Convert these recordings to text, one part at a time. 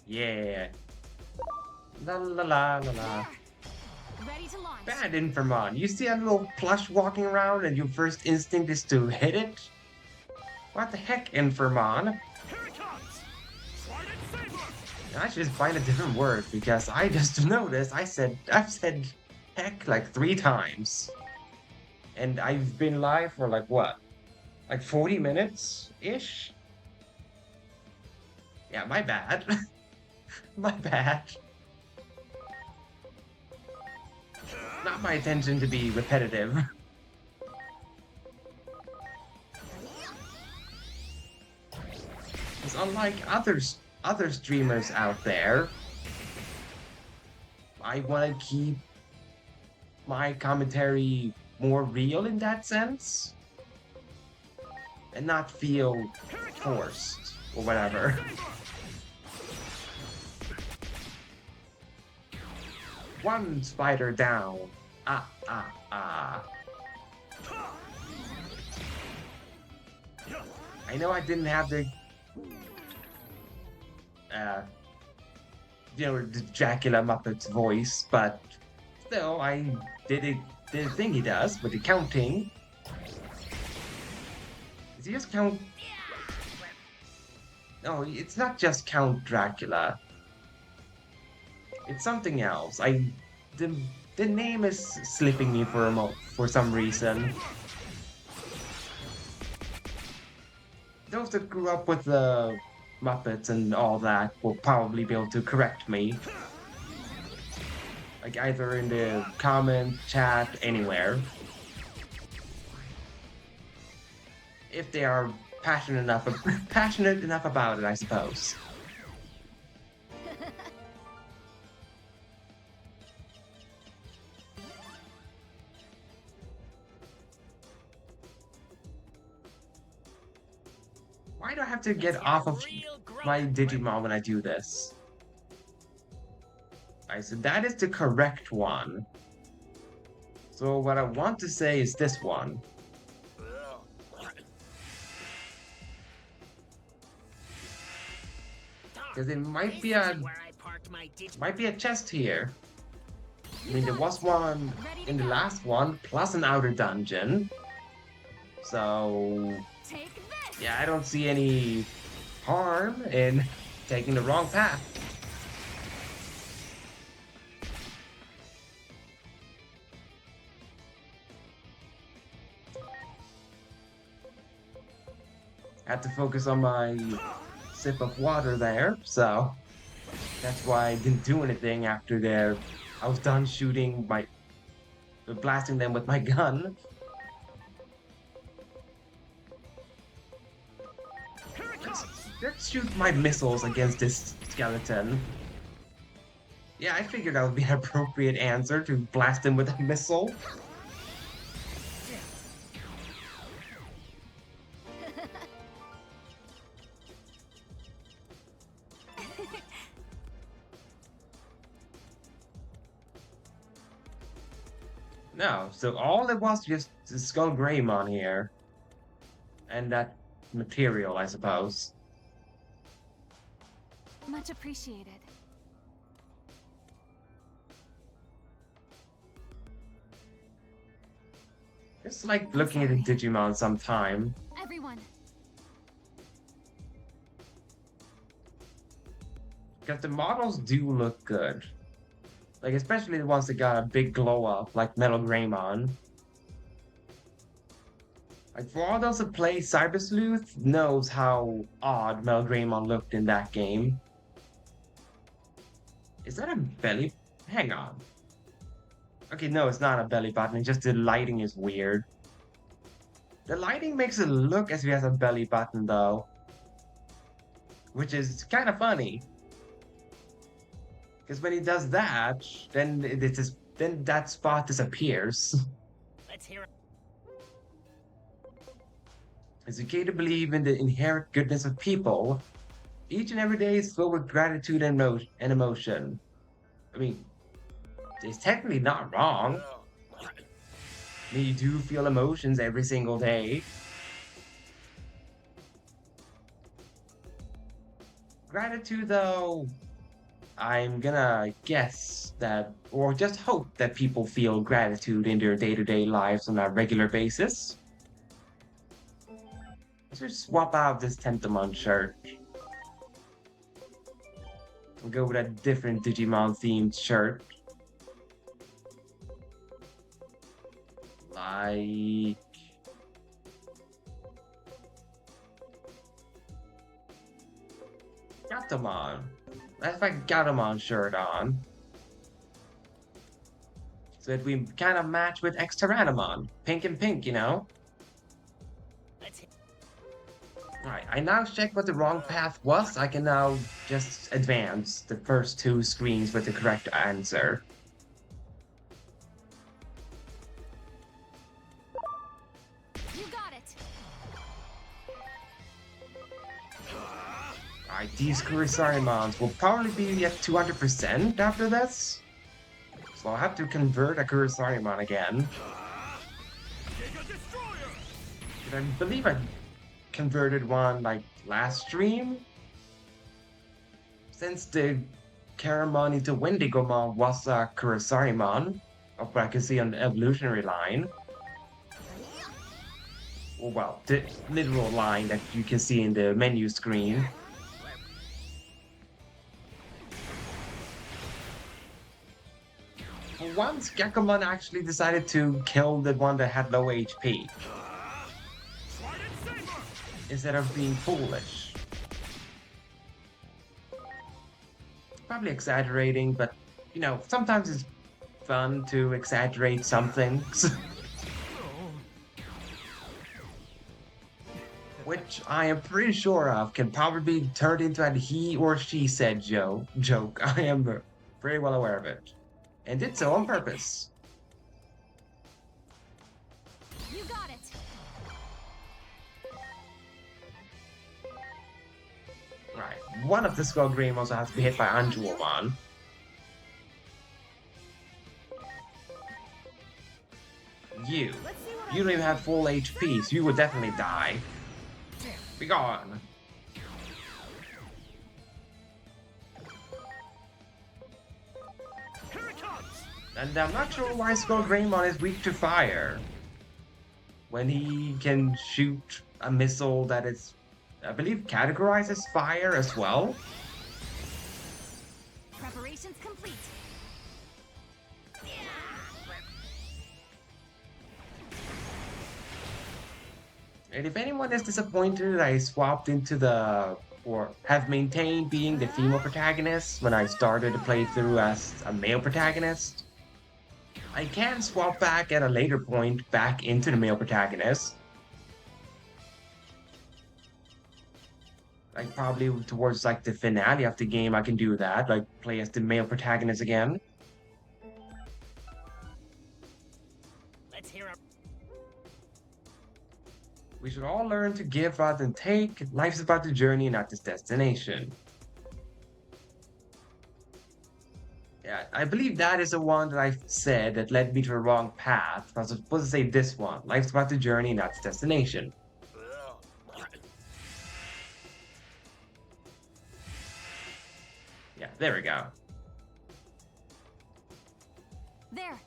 Yeah. La la la la la. Ready to launch. Bad Infamon. You see a little plush walking around and your first instinct is to hit it? What the heck, Infamon? Here it comes! Slide it saber! I should just find a different word because I just noticed I've said heck like 3 times. And I've been live for like what? Like 40 minutes-ish? Yeah, my bad. My bad. Not my intention to be repetitive. Because unlike other streamers out there, I want to keep my commentary more real in that sense and not feel forced or whatever. One spider down. Ah, ah, ah. I know I didn't have the, uh, the Dracula Muppet's voice, but still, I did the thing he does with the counting. Is he just count? No, it's not just Count Dracula. It's something else. The the name is slipping me for some reason. Those that grew up with the Muppets and all that will probably be able to correct me. Like either in the comment, chat, anywhere. If they are passionate enough about it, I suppose. Why do I have to get off of my Digimon when I do this? Alright, so that is the correct one. So what I want to say is this one. Because it might be a chest here. I mean, there was one in the last one, plus an outer dungeon. So Take this. yeah, I don't see any harm in taking the wrong path. Had to focus on my sip of water there, so that's why I didn't do anything after there. I was done blasting them with my gun. Let's shoot my missiles against this skeleton. Yeah, I figured that would be an appropriate answer to blast him with a missile. No, so all it was just the Skull Greymon here. And that material, I suppose. Much appreciated. It's like looking at a Digimon sometime. Everyone. Because the models do look good. Like, especially the ones that got a big glow up, like Metal Greymon. Like, for all those that play Cyber Sleuth, knows how odd Metal Greymon looked in that game. Is that a belly? Hang on. Okay, no, it's not a belly button, it's just the lighting is weird. The lighting makes it look as if he has a belly button, though. Which is kind of funny. Because when he does that, then then that spot disappears. Let's hear it. It's okay to believe in the inherent goodness of people. Each and every day is filled with gratitude and emotion. I mean, it's technically not wrong. I mean, you do feel emotions every single day. Gratitude, though, I'm gonna guess that, or just hope that people feel gratitude in their day-to-day lives on a regular basis. Let's just swap out this Tentamon shirt and go with a different Digimon themed shirt. Like Gatomon. That's my Gatomon shirt on. So that we kind of match with Exteranamon. Pink and pink, you know? Alright, I now checked what the wrong path was. I can now just advance the first two screens with the correct answer. You got it. Alright, these Kurisarimons will probably be at 200% after this. So I'll have to convert a Kurisarimon again. Giga Destroyer! I believe I converted one like last stream. Since the Caramon into Wendigomon was a Kurisarimon, of what I can see on the evolutionary line. Or, well, the literal line that you can see in the menu screen. For once, Gekomon actually decided to kill the one that had low HP, Trident Saber! instead of being foolish. Probably exaggerating, but, you know, sometimes it's fun to exaggerate some things. Which I am pretty sure of can probably be turned into a he or she said joke. I am pretty well aware of it. And did so on purpose. You got it. Right. One of the Skull Green also has to be hit by Anjuomon. You. You don't even have full HP, so you would definitely die. Be gone. Here it comes! And I'm not sure why Skull Greymon is weak to fire. When he can shoot a missile that is, I believe, categorized as fire as well. Preparations complete. And if anyone is disappointed that I swapped into the, or have maintained being the female protagonist when I started the playthrough as a male protagonist, I can swap back at a later point back into the male protagonist. Like probably towards like the finale of the game I can do that, like play as the male protagonist again. Let's hear it. We should all learn to give rather than take. Life's about the journey, not its destination. Yeah, I believe that is the one that I said that led me to the wrong path. I was supposed to say this one. Life's about the journey, not its destination. Yeah, there we go. There.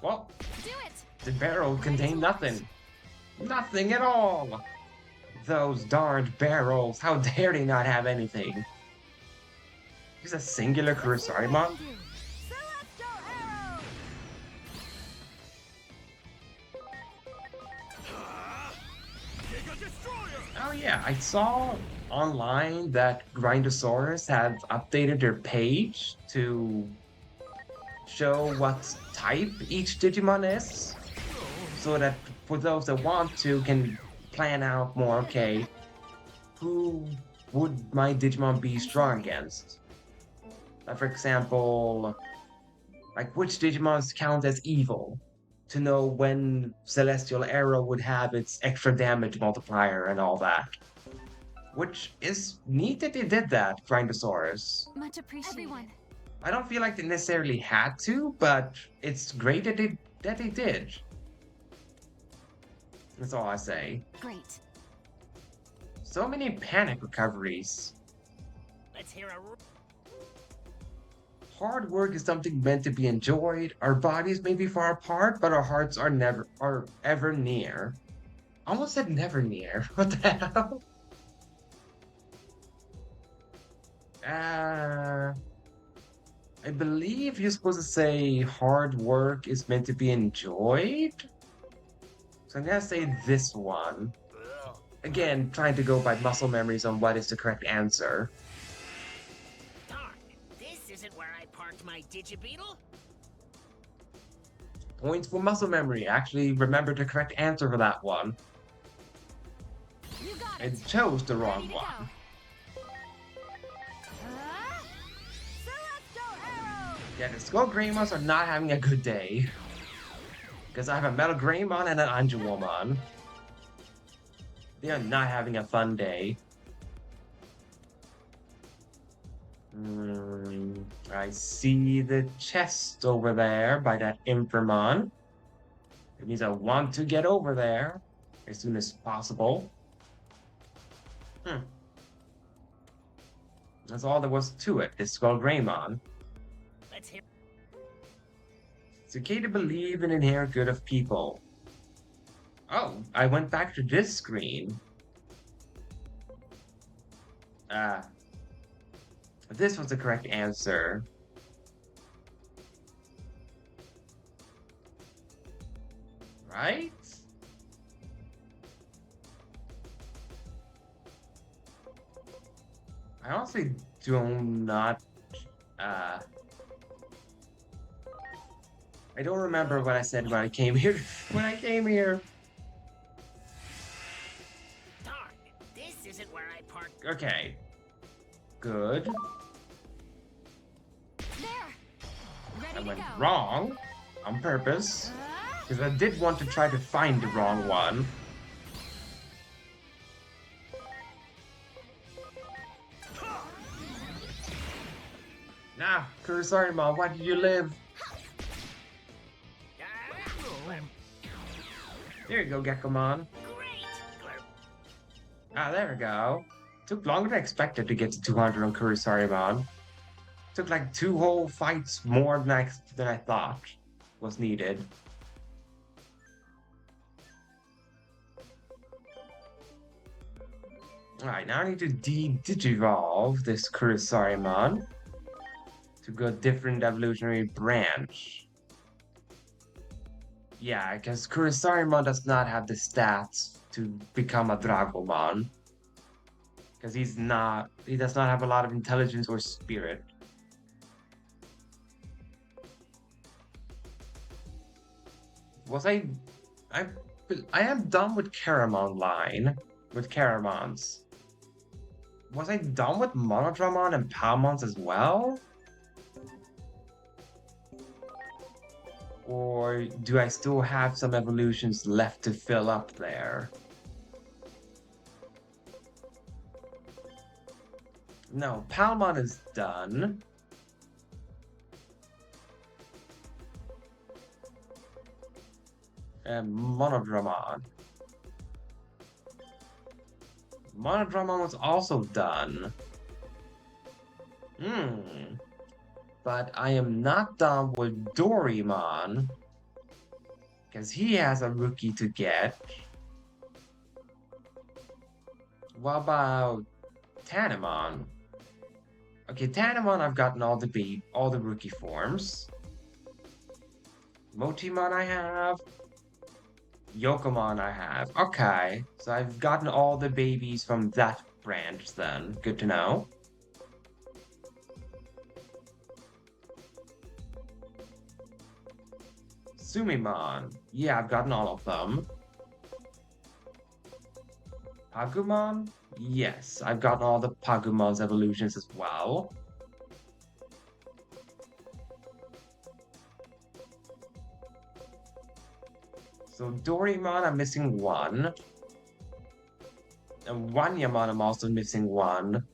Well, Do it. the barrel contained nothing. Nothing at all. Those darned barrels, how dare they not have anything? Just a singular Kurisarimon? Celestial arrow. Giga Destroyer! Oh yeah, I saw online that Grindosaurus have updated their page to show what type each Digimon is. So that for those that want to can plan out more, okay, who would my Digimon be strong against? Like for example, like which Digimons count as evil? To know when Celestial Arrow would have its extra damage multiplier and all that. Which is neat that they did that, Grindosaurus. Much appreciated. Everyone. I don't feel like they necessarily had to, but it's great that they did. That's all I say. Great. So many panic recoveries. Let's hear a. Hard work is something meant to be enjoyed. Our bodies may be far apart, but our hearts are ever near. I almost said never near. What the hell? Uh, I believe you're supposed to say hard work is meant to be enjoyed. So I'm gonna say this one. Ugh. Again, trying to go by muscle memories on what is the correct answer. Darn, this isn't where I parked my Digibeetle. Points for muscle memory. Actually, remember the correct answer for that one. You got I it. chose the Ready wrong to one. go. Celestial arrow. Yeah, the Skull Greymons are not having a good day. Because I have a Metal Greymon and an Angelomon. They are not having a fun day. I see the chest over there by that Inframon. It means I want to get over there as soon as possible. That's all there was to it, this Skull Greymon. Let's hear. It's okay to believe in inherent good of people. Oh, I went back to this screen. This was the correct answer. Right? I honestly do not, I don't remember what I said when I came here. When I came here. Darn, this isn't where I parked. Okay. Good. There. I Ready to went go. wrong on purpose. Ah, Because I did want to try to find the wrong one. Nah, sorry, Mom. Why did you live? There you go, Gekomon. Great. Ah, there we go. Took longer than expected to get to 200 on Kurisarimon. Took like 2 whole fights more than I thought was needed. Alright, now I need to digivolve this Kurisarimon to go different evolutionary branch. Yeah, because Kurisarimon does not have the stats to become a Dragomon. Because he does not have a lot of intelligence or spirit. I am done with Caramon line, with Caramons. Was I done with Monodramon and Palmons as well? Or do I still have some evolutions left to fill up there? No, Palmon is done. And Monodramon. Monodramon was also done. But I am not done with Dorimon. Because he has a rookie to get. What about Tanimon? Okay, Tanimon, I've gotten all the rookie forms. Motimon I have. Yokomon I have. Okay, so I've gotten all the babies from that branch then. Good to know. Sumimon. Yeah, I've gotten all of them. Pagumon? Yes, I've gotten all the Pagumon's evolutions as well. So Dorimon, I'm missing one. And Wanyamon, I'm also missing one.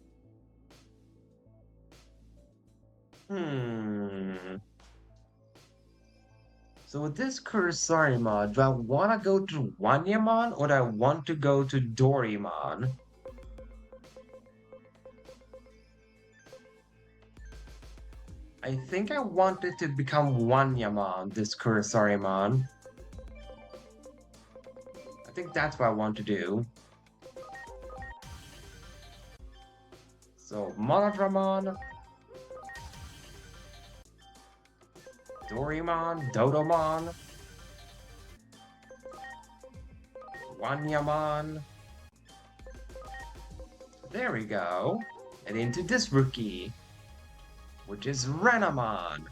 So with this Kurisarimon, do I want to go to Wanyamon or do I want to go to Dorimon? I think I wanted to become Wanyamon, this Kurosariman. I think that's what I want to do. So, Monodramon, Dorimon, Dodomon, Wanyamon. There we go. And into this rookie, which is Renamon.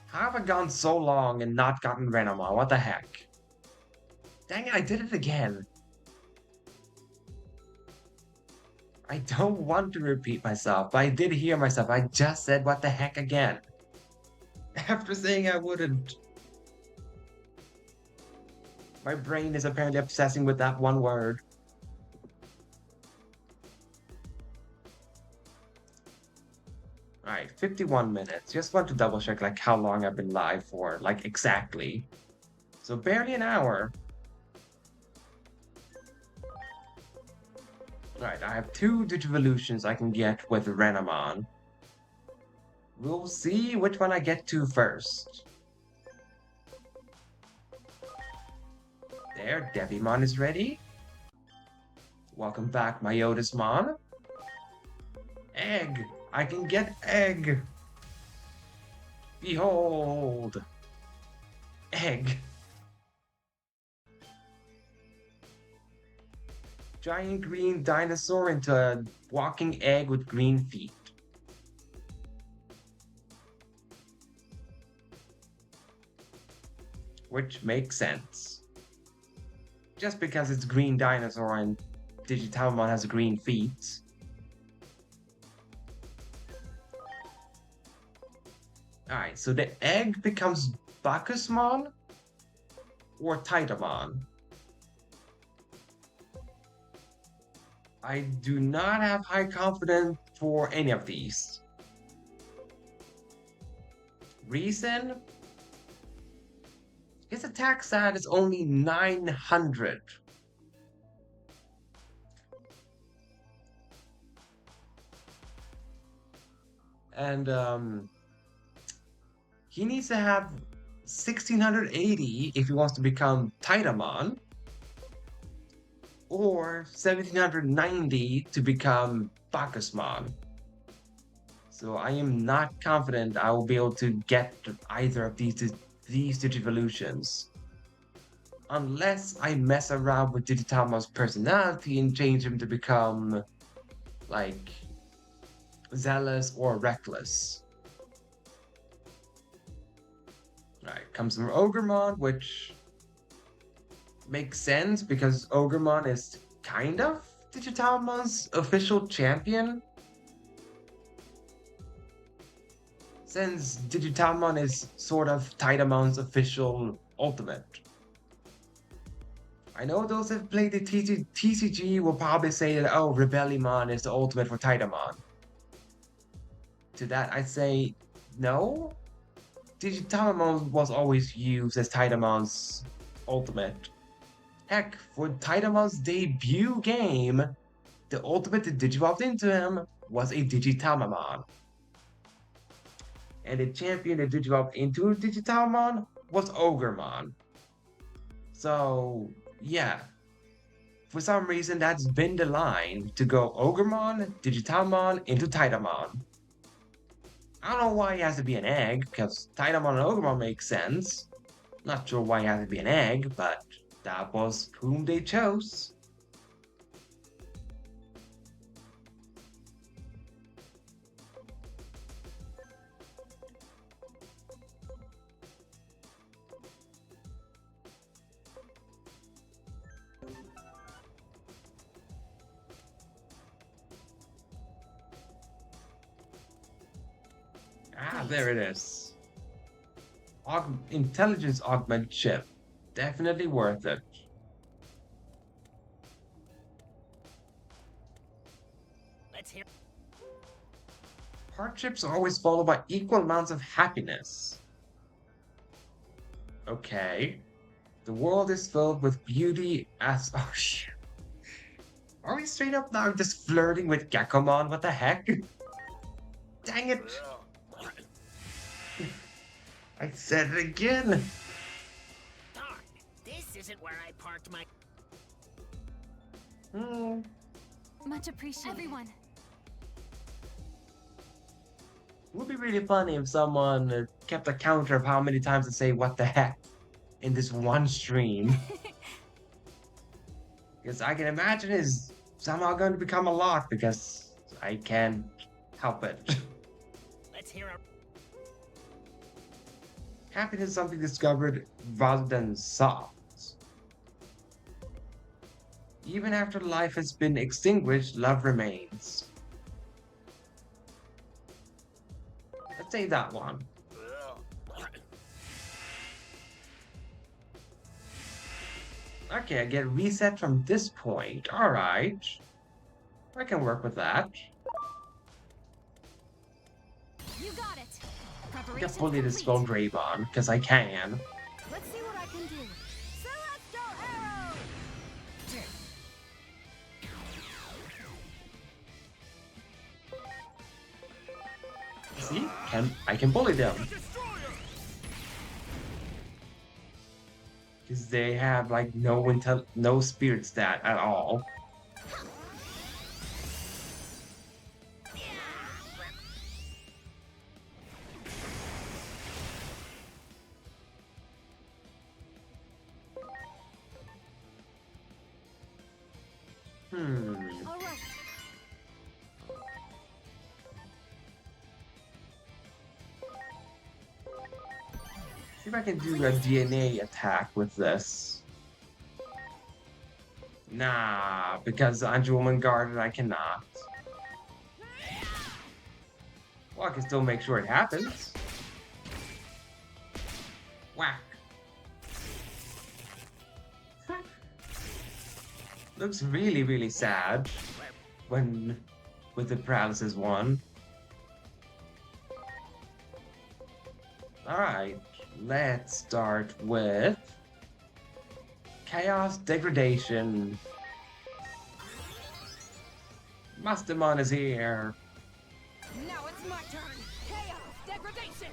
How have I gone so long and not gotten Renamon? What the heck? Dang it, I did it again. I don't want to repeat myself, but I did hear myself. I just said what the heck again. After saying I wouldn't. My brain is apparently obsessing with that one word. Alright, 51 minutes. Just want to double check like how long I've been live for, like exactly. So barely an hour. Alright, I have two Digivolutions I can get with Renamon. We'll see which one I get to first. There, Devimon is ready. Welcome back, my Otismon. Egg! I can get egg! Behold! Egg! Giant green dinosaur into a walking egg with green feet. Which makes sense. Just because it's green dinosaur and Digitalmon has green feet. Alright, so the egg becomes Bacchusmon or Titamon. I do not have high confidence for any of these. Reason? His attack stat is only 900. And he needs to have 1680 if he wants to become Titamon, or 1790 to become Bacchusmon. So I am not confident I will be able to get either of these Digivolutions. Unless I mess around with Digitamon's personality and change him to become, like, zealous or reckless. Alright, comes from Ogremon, which makes sense because Ogremon is kind of Digitamon's official champion. Since Digitalmon is sort of Titamon's official ultimate. I know those that play the TCG will probably say that, oh, Rebellimon is the ultimate for Titamon. To that, I say, no. Digitalmon was always used as Titamon's ultimate. Heck, for Titamon's debut game, the ultimate that digivolved into him was a Digitalmon. And the champion that digivolved into Digitalmon was Ogremon. So, yeah. For some reason, that's been the line to go Ogremon, Digitalmon, into Titamon. I don't know why he has to be an egg, because Titamon and Ogremon make sense. Not sure why he has to be an egg, but that was whom they chose. Ah, there it is. Intelligence augment chip. Definitely worth it. Let's hear. Hardships are always followed by equal amounts of happiness. Okay. The world is filled with beauty as... Oh, shit. Are we straight up now just flirting with Geckomon? What the heck? Dang it. I said it again. Darn, this isn't where I parked my... Hmm. Much appreciated. Everyone. It would be really funny if someone kept a counter of how many times to say what the heck in this one stream. Because I can imagine it's somehow going to become a lot because I can't help it. Let's hear a... Happiness is something discovered rather than sought. Even after life has been extinguished, love remains. Let's say that one. Okay, I get reset from this point. Alright. I can work with that. You got it. I can Preparation bully this complete. Skull Draymon, because I can. Let's see what I can do. Celestial arrow. See? I can bully them. Because they have like no spirit stat at all. All right. See if I can do a DNA attack with this. Nah, because Angelwoman guarded, I cannot. Well, I can still make sure it happens. Whack. Looks really, really sad when with the paralysis one. Alright, let's start with Chaos Degradation. Mastermon is here. Now it's my turn. Chaos degradation.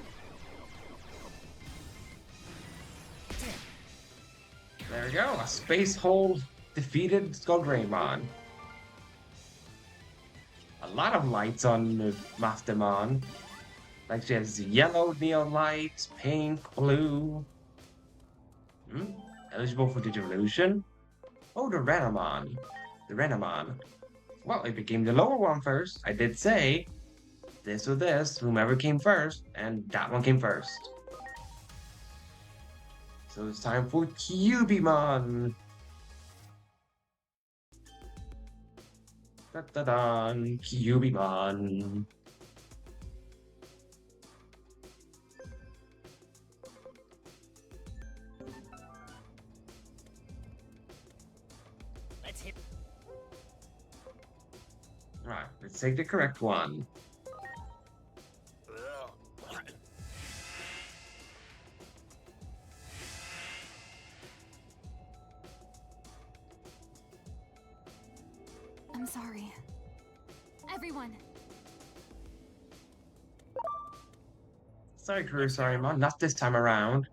There we go, a space hole defeated Skull Greymon. A lot of lights on Mastermon. Like she has yellow neon lights, pink, blue. Eligible for Digivolution? Oh, the Renamon. The Renamon. Well, it became the lower one first. I did say this or this, whomever came first, and that one came first. So it's time for Cubimon. Da-da-dan, Cubimon. Let's hit... Alright, let's take the correct one. I'm sorry. Everyone. Sorry, Kurusarimon, not this time around.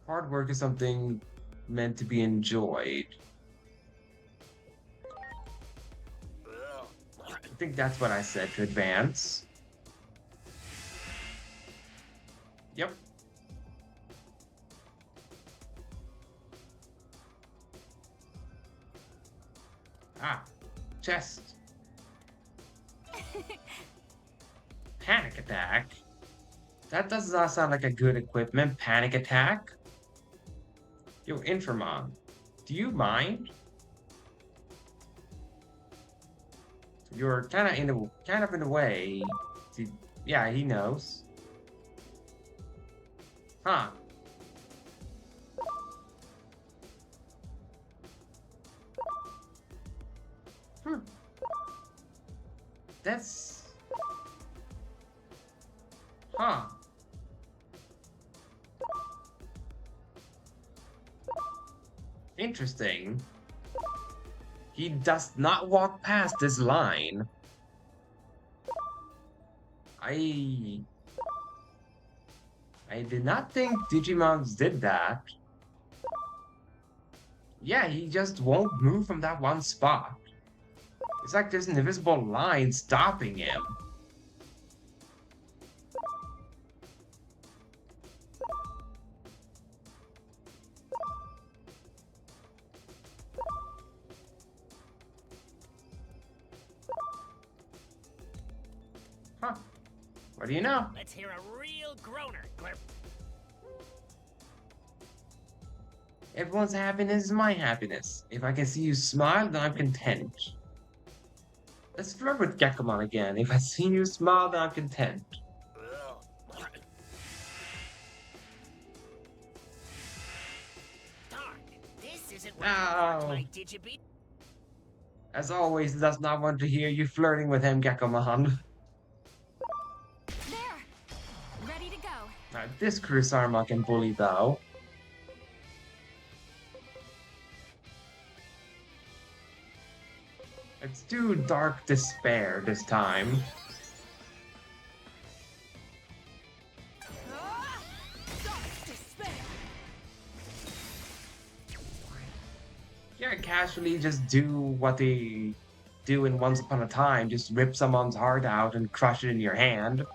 Hard work is something meant to be enjoyed. I think that's what I said to advance. Yep. Ah, chest. Panic attack? That does not sound like a good equipment. Panic attack? Yo, Inframon, do you mind? You're kind of in a way. Yeah, he knows. Huh. That's... Huh. Interesting. He does not walk past this line. I I did not think Digimons did that. Yeah, he just won't move from that one spot. It's like there's an invisible line stopping him. Huh. What do you know? Let's hear a real groaner. Everyone's happiness is my happiness. If I can see you smile, then I'm content. Let's flirt with Gekomon again. If I see you smile, then I'm content. Darn, this isn't where I parked my Digibeat. As always, he does not want to hear you flirting with him, Gekomon. There! Ready to go. This Kurosarima can bully, though. Let's do Dark Despair this time. Ah! Dark despair! Yeah, casually just do what they do in Once Upon a Time. Just rip someone's heart out and crush it in your hand.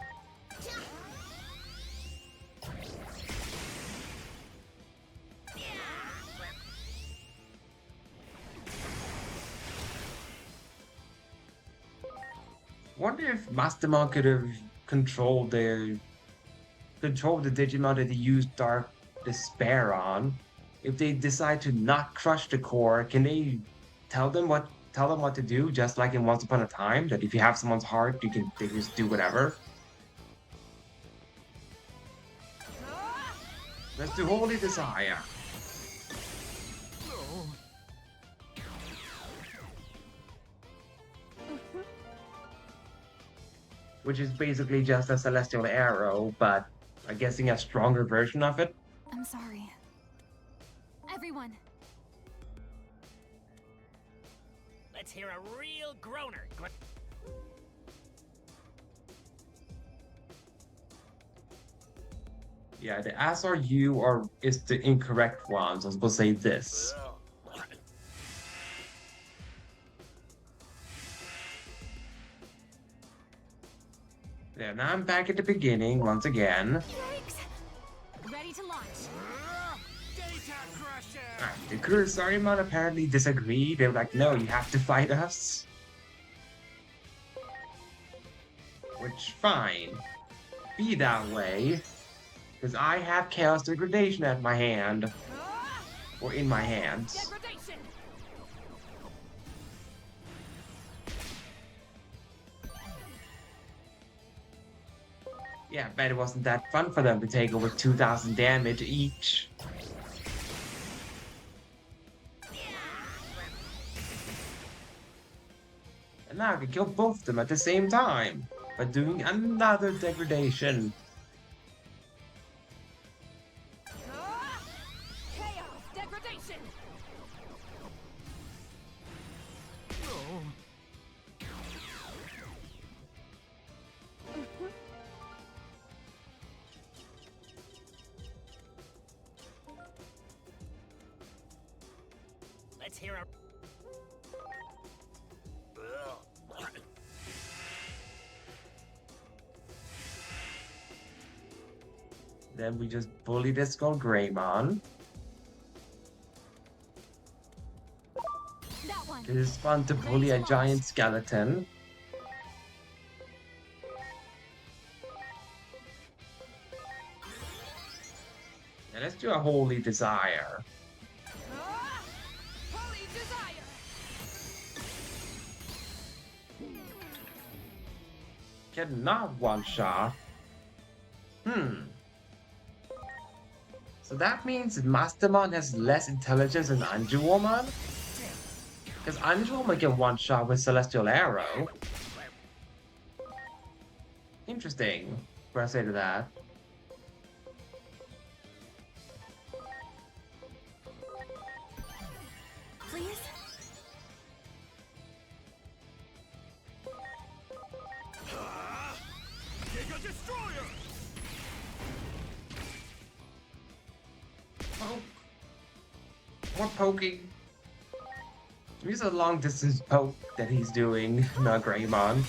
Wonder if Mastamon could have controlled the Digimon that they used Dark Despair on. If they decide to not crush the core, can they tell them what to do, just like in Once Upon a Time? That if you have someone's heart, they just do whatever. Ah! Let's do Holy Desire. Which is basically just a celestial arrow, but I'm guessing a stronger version of it. I'm sorry. Everyone, Let's hear a real groaner. Yeah, the SRU is the incorrect one, so I was supposed to say this. Yeah, now I'm back at the beginning once again. yikes! Ready to launch. Alright, the Kurosarimon apparently disagreed. They were like, no, you have to fight us. Which, fine. Be that way. Because I have Chaos Degradation at my hand. Ah! Or in my hands. Degradation! Yeah, I bet it wasn't that fun for them to take over 2,000 damage each. And now I can kill both of them at the same time by doing another degradation. Ah! Chaos degradation! Let's hear a. Then we just bully this Greymon. That one! It is fun to bully a giant skeleton. And let's do a Holy Desire. Ah! Holy desire! Cannot one shot. So that means Mastamon has less intelligence than Anjuwoman? Because Anjuwoman can one shot with Celestial Arrow. Interesting. What I say to that? Please? Poke. More poking. He's a long distance poke that he's doing, not Greymon.